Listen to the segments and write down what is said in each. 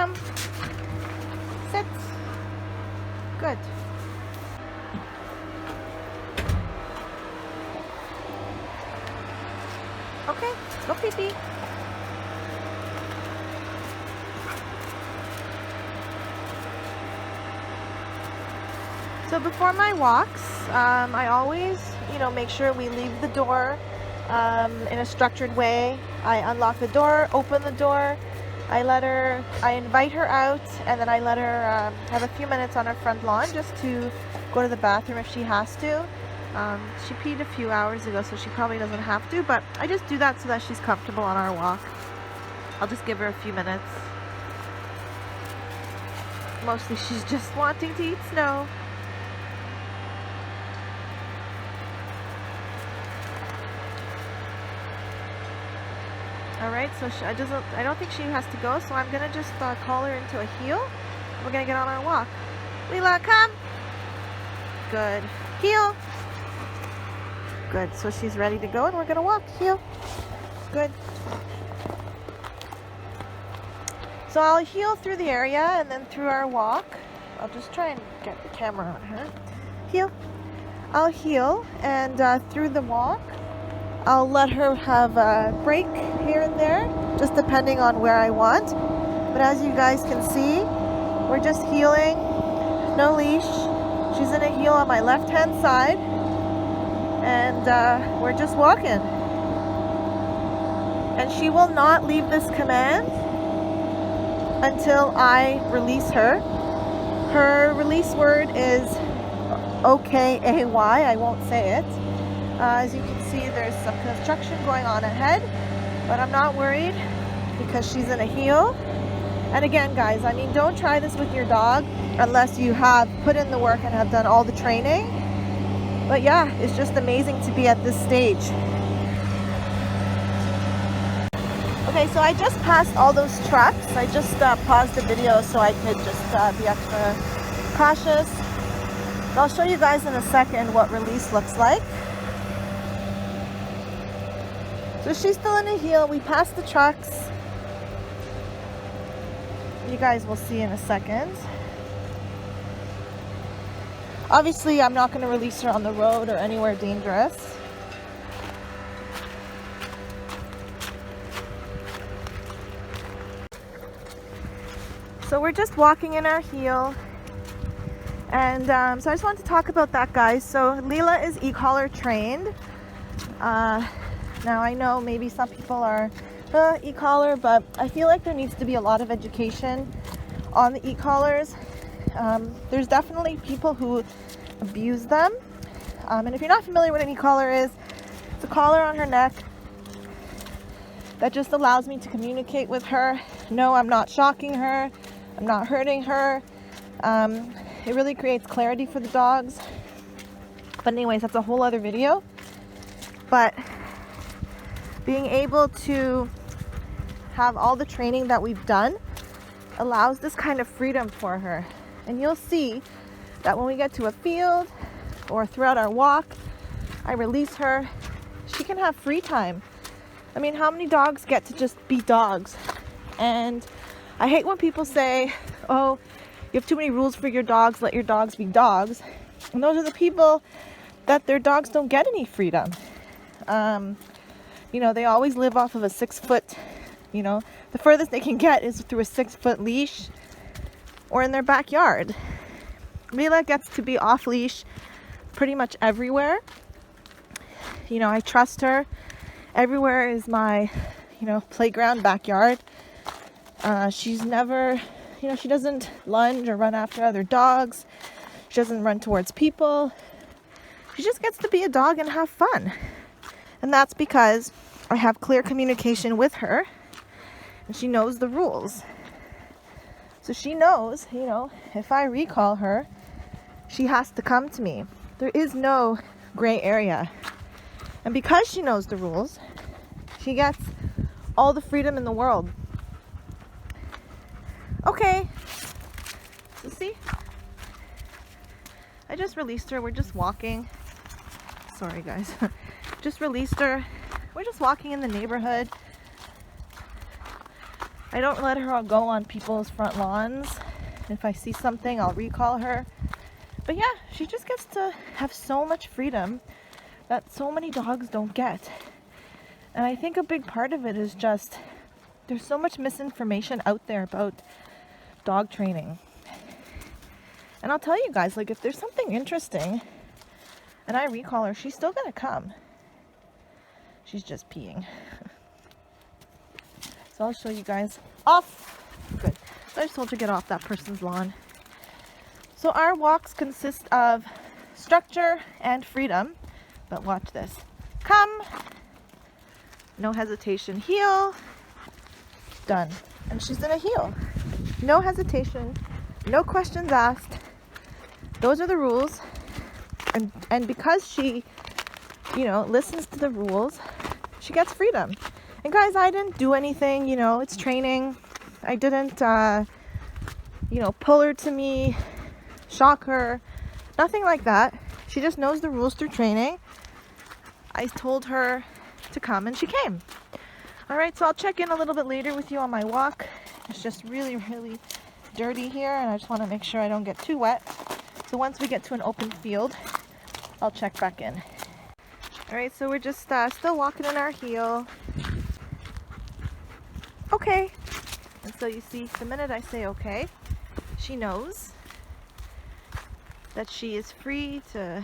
Come. Sit. Good. Okay, go pee-pee. So before my walks, I always, make sure we leave the door in a structured way. I unlock the door, open the door, I invite her out, and then I let her have a few minutes on her front lawn just to go to the bathroom if she has to. She peed a few hours ago, so she probably doesn't have to, but I just do that so that she's comfortable on our walk. I'll just give her a few minutes. Mostly she's just wanting to eat snow. Alright, so I don't think she has to go, so I'm gonna just call her into a heel. We're gonna get on our walk. Leela, come! Good. Heel! Good, so she's ready to go and we're gonna walk. Heel. Good. So I'll heel through the area and then through our walk. I'll just try and get the camera on her. Heel. I'll heel and through the walk, I'll let her have a break here and there, just depending on where I want. But as you guys can see, we're just heeling, no leash. She's in a heel on my left-hand side, and we're just walking. And she will not leave this command until I release her. Her release word is OKAY. I won't say it. As you can see, there's some construction going on ahead, but I'm not worried because she's in a heel. And again, guys, don't try this with your dog unless you have put in the work and have done all the training. But yeah, it's just amazing to be at this stage. Okay, so I just passed all those trucks. I just paused the video so I could just be extra cautious. I'll show you guys in a second what release looks like. So she's still in a heel. We passed the trucks. You guys will see in a second. Obviously, I'm not going to release her on the road or anywhere dangerous. So we're just walking in our heel. And so I just wanted to talk about that, guys. So Leela is e-collar trained. Now I know maybe some people are e-collar, but I feel like there needs to be a lot of education on the e-collars. There's definitely people who abuse them. And if you're not familiar with what an e-collar is, it's a collar on her neck that just allows me to communicate with her. No, I'm not shocking her. I'm not hurting her. It really creates clarity for the dogs. But anyways, that's a whole other video. But being able to have all the training that we've done allows this kind of freedom for her. And you'll see that when we get to a field or throughout our walk, I release her, she can have free time. How many dogs get to just be dogs? And I hate when people say, oh, you have too many rules for your dogs, let your dogs be dogs. And those are the people that their dogs don't get any freedom. They always live off of a 6-foot, the furthest they can get is through a 6-foot leash or in their backyard. Leela gets to be off leash pretty much everywhere. I trust her. Everywhere is my, playground, backyard. She's never, she doesn't lunge or run after other dogs. She doesn't run towards people. She just gets to be a dog and have fun. And that's because I have clear communication with her and she knows the rules. So she knows, if I recall her, she has to come to me. There is no gray area. And because she knows the rules, she gets all the freedom in the world. Okay. So see? I just released her. We're just walking. Sorry, guys. Just released her. We're just walking in the neighborhood. I don't let her go on people's front lawns. If I see something, I'll recall her. But yeah, she just gets to have so much freedom that so many dogs don't get. And I think a big part of it is just there's so much misinformation out there about dog training. And I'll tell you guys, like, if there's something interesting and I recall her, she's still gonna come. She's just peeing. So I'll show you guys off. Good. So I just told her to get off that person's lawn. So our walks consist of structure and freedom. But watch this. Come. No hesitation. Heel. Done. And she's gonna heel. No hesitation. No questions asked. Those are the rules. And because she, you know, listens to the rules, she gets freedom. And guys, I didn't do anything, you know, it's training. I didn't, you know, pull her to me, shock her, nothing like that. She just knows the rules through training. I told her to come and she came. All right, so I'll check in a little bit later with you on my walk. It's just really, really dirty here and I just want to make sure I don't get too wet. So once we get to an open field, I'll check back in. All right, so we're just still walking in our heel. Okay. And so you see, the minute I say okay, she knows that she is free to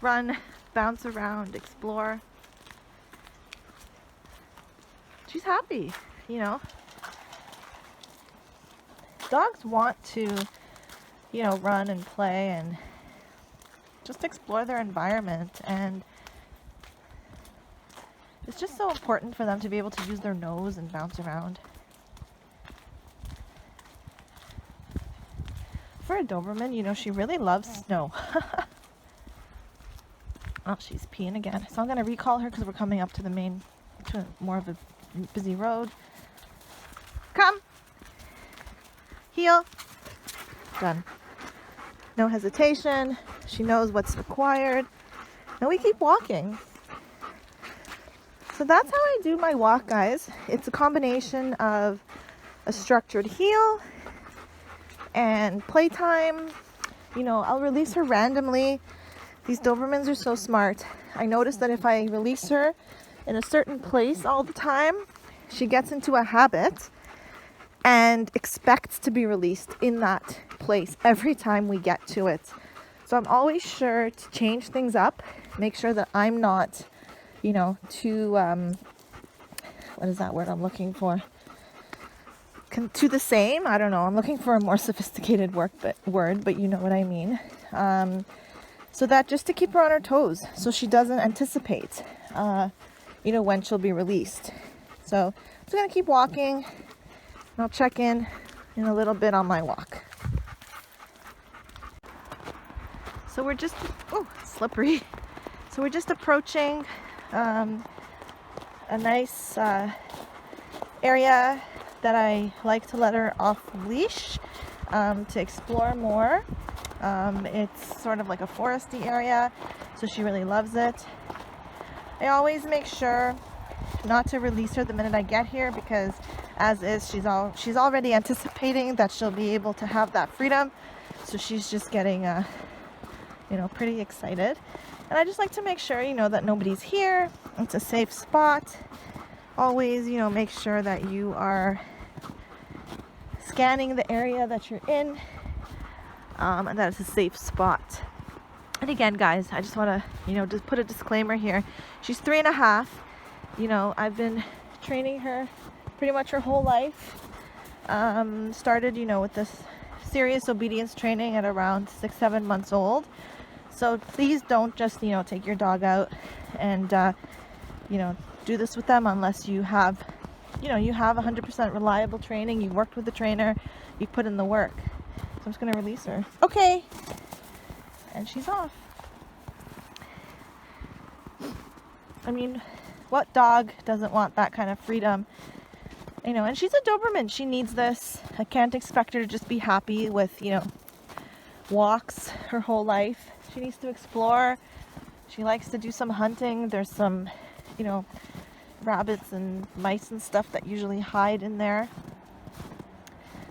run, bounce around, explore. She's happy, you know. Dogs want to, you know, run and play and just explore their environment, and it's just so important for them to be able to use their nose and bounce around. For a Doberman, you know, she really loves snow. Oh, she's peeing again. So I'm going to recall her because we're coming up to the main, to more of a busy road. Come. Heel. Done. No hesitation. She knows what's required. And we keep walking. So that's how I do my walk, guys. It's a combination of a structured heel and playtime. You know, I'll release her randomly. These Dobermans are so smart. I noticed that if I release her in a certain place all the time, she gets into a habit and expects to be released in that place every time we get to it. So I'm always sure to change things up, make sure that I'm not, you know, too, what is that word I'm looking for? To the same, I don't know. I'm looking for a more sophisticated word, but you know what I mean. So that just to keep her on her toes, so she doesn't anticipate, you know, when she'll be released. So I'm just gonna keep walking, and I'll check in a little bit on my walk. So we're just, oh, slippery. So we're just approaching a nice area that I like to let her off leash to explore more. It's sort of like a foresty area, so she really loves it. I always make sure not to release her the minute I get here, because as is, she's already anticipating that she'll be able to have that freedom, so she's just getting you know, pretty excited. And I just like to make sure, you know, that nobody's here. It's a safe spot. Always, you know, make sure that you are scanning the area that you're in, and that it's a safe spot. And again, guys, I just want to, you know, just put a disclaimer here. She's 3.5. You know, I've been training her pretty much her whole life. Started, you know, with this serious obedience training at around 6-7 months old. So please don't just, you know, take your dog out and, you know, do this with them unless you have, you know, you have 100% reliable training, you worked with the trainer, you put in the work. So I'm just going to release her. Okay. And she's off. I mean, what dog doesn't want that kind of freedom? You know, and she's a Doberman. She needs this. I can't expect her to just be happy with, you know, walks her whole life. She needs to explore. She likes to do some hunting. There's some, you know, rabbits and mice and stuff that usually hide in there.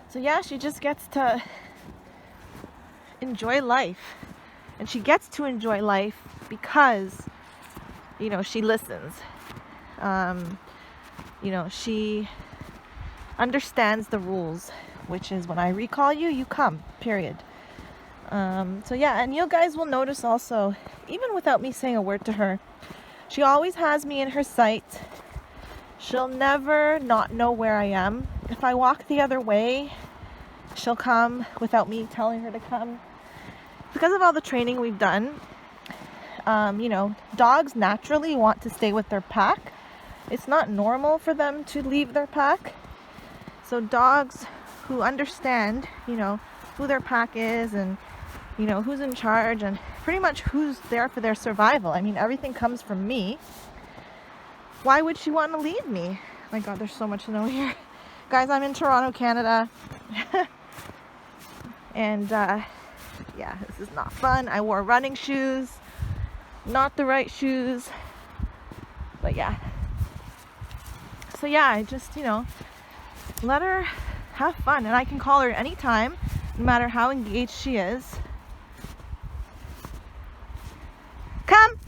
So yeah, she just gets to enjoy life. And she gets to enjoy life because, you know, she listens. You know, she understands the rules, which is when I recall you, you come, period. So yeah, and you guys will notice also, even without me saying a word to her, she always has me in her sight. She'll never not know where I am. If I walk the other way, she'll come without me telling her to come. Because of all the training we've done, you know, dogs naturally want to stay with their pack. It's not normal for them to leave their pack. So dogs who understand, you know, who their pack is and, you know, who's in charge and pretty much who's there for their survival. I mean, everything comes from me. Why would she want to leave me? My God, there's so much snow here. Guys, I'm in Toronto, Canada. And, yeah, this is not fun. I wore running shoes. Not the right shoes. But yeah. So yeah, I just, you know, let her have fun. And I can call her anytime, no matter how engaged she is. Come!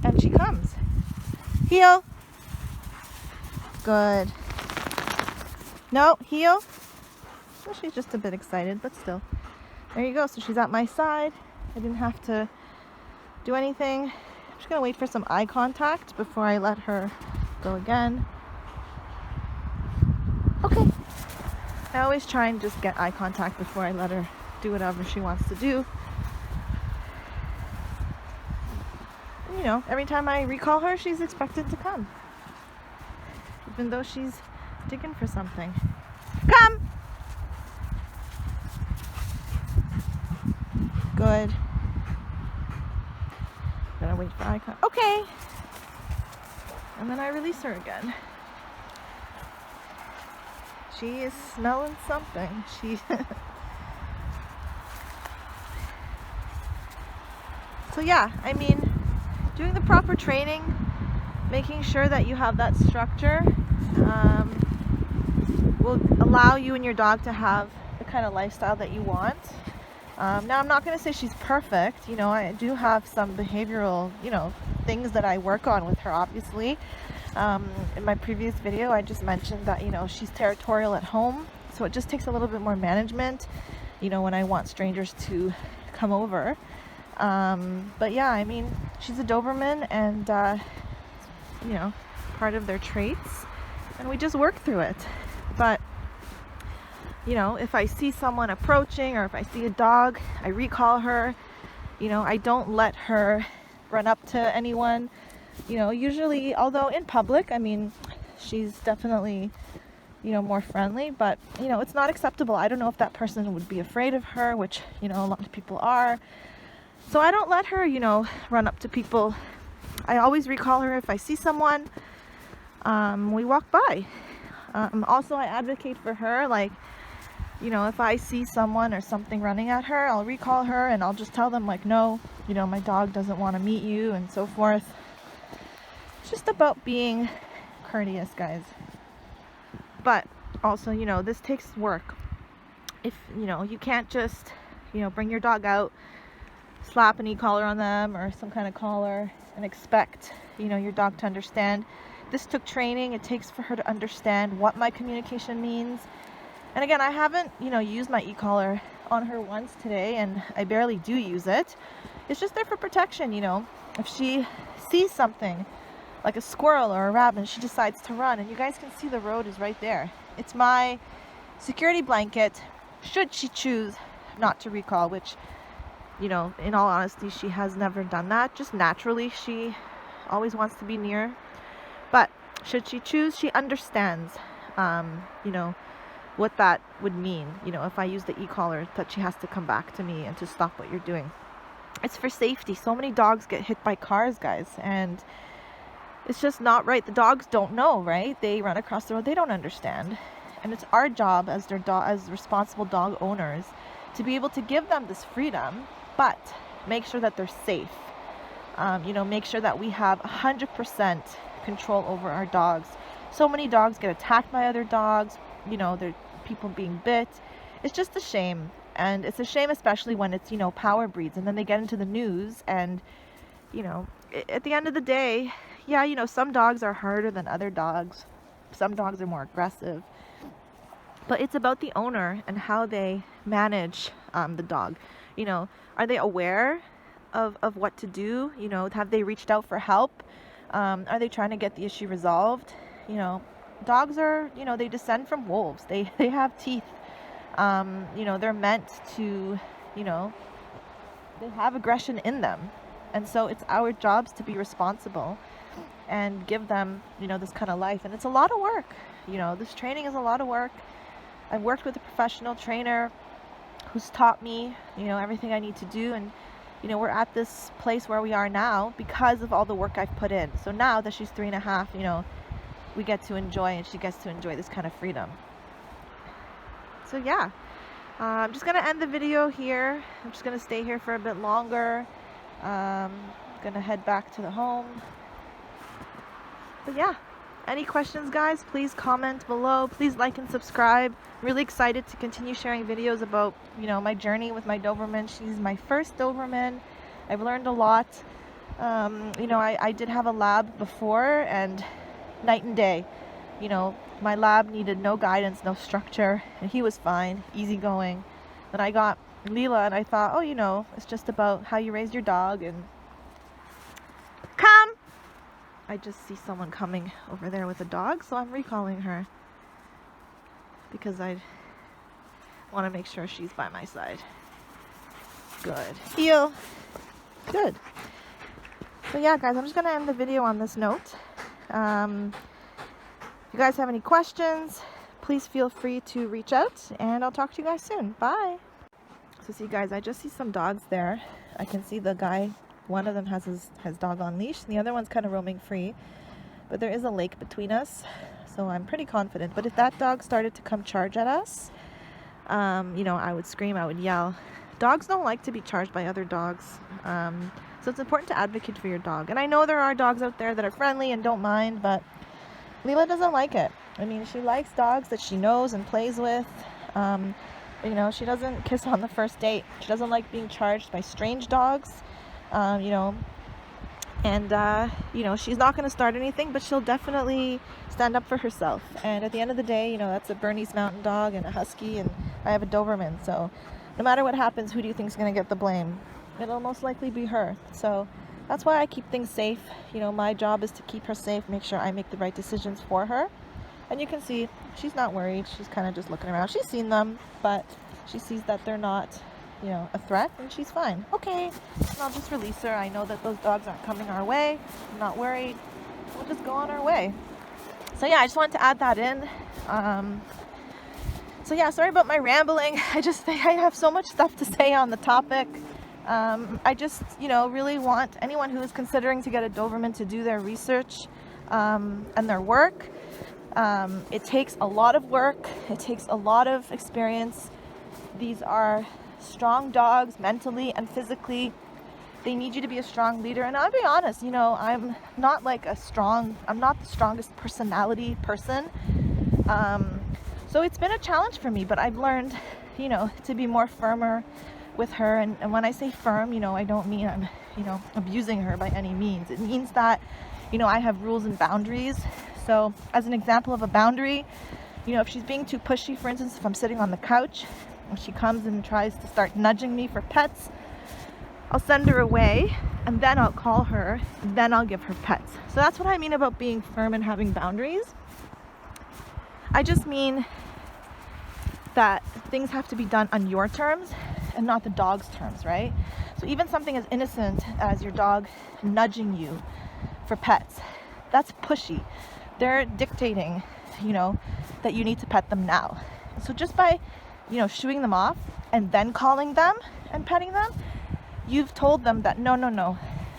And she comes. Heel. Good. No, heel. Well, she's just a bit excited, but still. There you go. So she's at my side. I didn't have to do anything. I'm just gonna wait for some eye contact before I let her go again. Okay. I always try and just get eye contact before I let her do whatever she wants to do. You know, every time I recall her, she's expected to come. Even though she's digging for something. Come! Good. Gotta wait for eye contact. Okay! And then I release her again. She is smelling something. So yeah, I mean, doing the proper training, making sure that you have that structure, will allow you and your dog to have the kind of lifestyle that you want. Now, I'm not going to say she's perfect. You know, I do have some behavioral, you know, things that I work on with her, obviously. In my previous video, I just mentioned that, you know, she's territorial at home. So it just takes a little bit more management, you know, when I want strangers to come over. But yeah, I mean, she's a Doberman and, you know, part of their traits. And we just work through it. But you know, if I see someone approaching or if I see a dog, I recall her. You know, I don't let her run up to anyone. You know, usually, although in public, I mean, she's definitely, you know, more friendly, but, you know, it's not acceptable. I don't know if that person would be afraid of her, which, you know, a lot of people are. So I don't let her, you know, run up to people. I always recall her if I see someone. We walk by. Also, I advocate for her, like, you know, if I see someone or something running at her, I'll recall her and I'll just tell them, like, no, you know, my dog doesn't want to meet you and so forth. It's just about being courteous, guys. But also, you know, this takes work. If, you know, you can't just, you know, bring your dog out, slap an e-collar on them or some kind of collar and expect, you know, your dog to understand. This took training. It takes for her to understand what my communication means. And again, I haven't, you know, used my e-collar on her once today, and I barely do use it. It's just there for protection, you know. If she sees something, like a squirrel or a rabbit, and she decides to run, and you guys can see the road is right there. It's my security blanket, should she choose not to recall, which, you know, in all honesty, she has never done that. Just naturally, she always wants to be near. But should she choose, she understands, you know, what that would mean, you know, if I use the e-collar, that she has to come back to me and to stop what you're doing. It's for safety. So many dogs get hit by cars, guys, and it's just not right. The dogs don't know, right? They run across the road, they don't understand. And it's our job as their as responsible dog owners to be able to give them this freedom, but make sure that they're safe. You know, make sure that we have 100% control over our dogs. So many dogs get attacked by other dogs, you know, they're people being bit. It's just a shame. And it's a shame, especially when it's, you know, power breeds and then they get into the news. And, you know, at the end of the day, yeah, you know, some dogs are harder than other dogs. Some dogs are more aggressive. But it's about the owner and how they manage the dog. You know, are they aware of what to do? You know, have they reached out for help? Are they trying to get the issue resolved? You know, dogs are, you know, they descend from wolves. They have teeth. You know, they're meant to, you know, they have aggression in them. And so it's our jobs to be responsible and give them, you know, this kind of life. And it's a lot of work. You know, this training is a lot of work. I've worked with a professional trainer who's taught me, you know, everything I need to do. And, you know, we're at this place where we are now because of all the work I've put in. So now that she's 3.5, you know, we get to enjoy, and she gets to enjoy this kind of freedom. So yeah, I'm just gonna end the video here. I'm just gonna stay here for a bit longer. Gonna head back to the home. But yeah, any questions, guys, please comment below. Please like and subscribe. I'm really excited to continue sharing videos about, you know, my journey with my Doberman. She's my first Doberman. I've learned a lot. You know, I did have a lab before, and night and day. You know, my lab needed no guidance, no structure, and he was fine, easygoing. Then I got Leela, and I thought, oh, you know, it's just about how you raise your dog. And come! I just see someone coming over there with a dog, so I'm recalling her because I want to make sure she's by my side. Good. Heel. Good. So yeah, guys, I'm just going to end the video on this note. If you guys have any questions, please feel free to reach out, and I'll talk to you guys soon. Bye. So see, guys, I just see some dogs there. I can see the guy, one of them has his dog on leash, and the other one's kind of roaming free. But there is a lake between us, so I'm pretty confident. But if that dog started to come charge at us, you know, I would scream, I would yell. Dogs don't like to be charged by other dogs. So it's important to advocate for your dog. And I know there are dogs out there that are friendly and don't mind, but Leela doesn't like it. I mean, she likes dogs that she knows and plays with. You know, she doesn't kiss on the first date. She doesn't like being charged by strange dogs. You know, and you know, she's not going to start anything, but she'll definitely stand up for herself. And at the end of the day, you know, that's a Bernese Mountain Dog and a Husky, and I have a Doberman. So no matter what happens, who do you think is going to get the blame? It'll most likely be her. So that's why I keep things safe. You know, my job is to keep her safe, make sure I make the right decisions for her. And you can see she's not worried. She's kind of just looking around. She's seen them, but she sees that they're not, you know, a threat, and she's fine. Okay, and I'll just release her. I know that those dogs aren't coming our way. I'm not worried. We'll just go on our way. So yeah, I just wanted to add that in. So yeah, sorry about my rambling. I have so much stuff to say on the topic. I just, you know, really want anyone who is considering to get a Doberman to do their research and their work. It takes a lot of work. It takes a lot of experience. These are strong dogs mentally and physically. They need you to be a strong leader. And I'll be honest, you know, I'm not the strongest personality person. So it's been a challenge for me, but I've learned, you know, to be more firmer with her. And when I say firm, you know, I don't mean I'm, you know, abusing her by any means. It means that, you know, I have rules and boundaries. So as an example of a boundary, you know, if she's being too pushy, for instance, if I'm sitting on the couch and she comes and tries to start nudging me for pets, I'll send her away, and then I'll call her, and then I'll give her pets. So that's what I mean about being firm and having boundaries. I just mean that things have to be done on your terms and not the dog's terms, right? So even something as innocent as your dog nudging you for pets, that's pushy. They're dictating, you know, that you need to pet them now. So just by, you know, shooing them off and then calling them and petting them, you've told them that no, I'm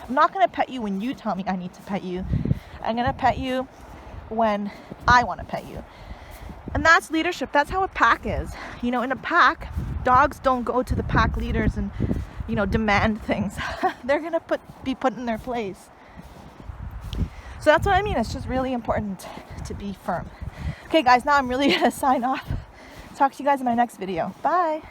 not going to pet you when you tell me I need to pet you. I'm going to pet you when I want to pet you. And that's leadership. That's how a pack is. You know, in a pack, dogs don't go to the pack leaders and, you know, demand things. They're gonna be put in their place. So that's what I mean. It's just really important to be firm. Okay guys, now I'm really gonna sign off. Talk to you guys in my next video. Bye.